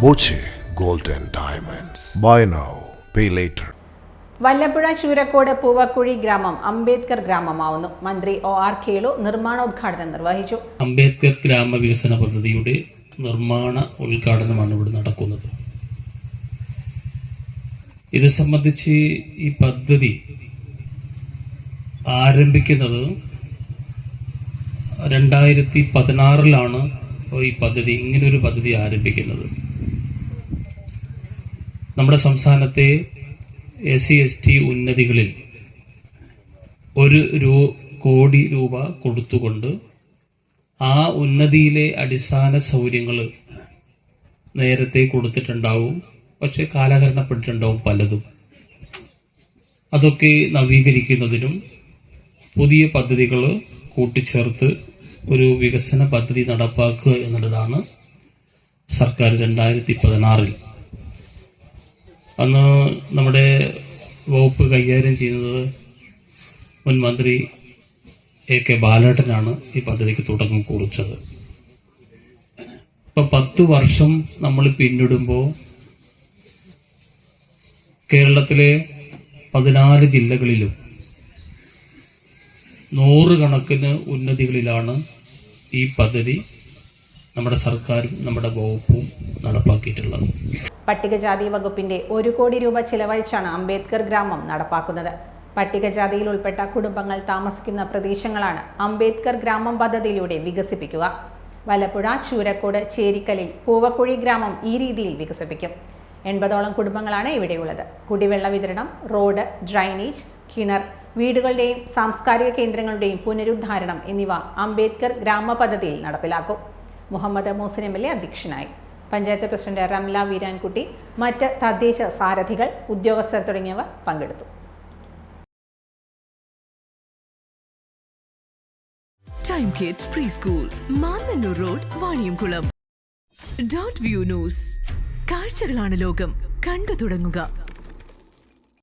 Boche gold and diamonds. Buy now pay later. Vallappuzha Choorakkode Poovakkuzhi ഗ്രാമം അംബേദ്കർ ഗ്രാമമാവുന്നു. മന്ത്രി OR Kelu നിർമ്മാണോദ്ഘാടനം നിർവഹിച്ചു. അംബേദ്കർ ഗ്രാമ വികസന പദ്ധതിയുടെ നിർമ്മാണ ഉദ്ഘാടനമാണ് ഇവിടെ നടക്കുന്നത്. ഇത് സംബന്ധിച്ച് ഈ പദ്ധതി ആരംഭിക്കുന്നത് 2016 ഈ പദ്ധതി ഇങ്ങനൊരു പദ്ധതി ആരംഭിക്കുന്നത്. നമ്മുടെ സംസ്ഥാനത്തെ SC/ST ഉന്നതികളിൽ 1 കോടി രൂപ കൊടുത്തുകൊണ്ട് ആ ഉന്നതിയിലെ അടിസ്ഥാന സൗകര്യങ്ങൾ നേരത്തെ കൊടുത്തിട്ടുണ്ടാവും, പക്ഷെ കാലഹരണപ്പെട്ടിട്ടുണ്ടാവും പലതും. അതൊക്കെ നവീകരിക്കുന്നതിനും പുതിയ പദ്ധതികൾ കൂട്ടിച്ചേർത്ത് ഒരു വികസന പദ്ധതി നടപ്പാക്കുക എന്നുള്ളതാണ് സർക്കാർ 2016 അന്ന് നമ്മുടെ വകുപ്പ് കൈകാര്യം ചെയ്യുന്നത് മുൻ മന്ത്രി AK ബാലേട്ടനാണ് ഈ പദ്ധതിക്ക് തുടക്കം കുറിച്ചത്. ഇപ്പം 10 വർഷം നമ്മൾ പിന്നിടുമ്പോൾ കേരളത്തിലെ 14 ജില്ലകളിലും 100 കണക്കിന് ഉന്നതികളിലാണ് ഈ പദ്ധതി നമ്മുടെ സർക്കാരും നമ്മുടെ വകുപ്പും നടപ്പാക്കിയിട്ടുള്ളത്. പട്ടികജാതി വകുപ്പിന്റെ 1 കോടി രൂപ ചിലവഴിച്ചാണ് അംബേദ്കർ ഗ്രാമം നടപ്പാക്കുന്നത്. പട്ടികജാതിയിൽ ഉൾപ്പെട്ട കുടുംബങ്ങൾ താമസിക്കുന്ന പ്രദേശങ്ങളാണ് അംബേദ്കർ ഗ്രാമം പദ്ധതിയിലൂടെ വികസിപ്പിക്കുക. വല്ലപ്പുഴ, ചൂരക്കോട്, ചേരിക്കലിൽ പൂവക്കുഴി ഗ്രാമം ഈ രീതിയിൽ വികസിപ്പിക്കും. 80ഓളം കുടുംബങ്ങളാണ് ഇവിടെയുള്ളത്. കുടിവെള്ള വിതരണം, റോഡ്, ഡ്രൈനേജ്, കിണർ, വീടുകളുടെയും സാംസ്കാരിക കേന്ദ്രങ്ങളുടെയും പുനരുദ്ധാരണം എന്നിവ അംബേദ്കർ ഗ്രാമ പദ്ധതിയിൽ നടപ്പിലാക്കും. മുഹമ്മദ് മോസിൻ MLA അധ്യക്ഷനായി. പഞ്ചായത്ത് പ്രസിഡന്റ് റംല വീരാൻകുട്ടി, മറ്റ് തദ്ദേശ സാരഥികൾ, ഉദ്യോഗസ്ഥർ തുടങ്ങിയവർ പങ്കെടുത്തു. Time kids pre school, Mannannur road, Vaniyamkulam. .view news. കാഴ്ചകളാണ് ലോകം, കണ്ടു തുടങ്ങുക.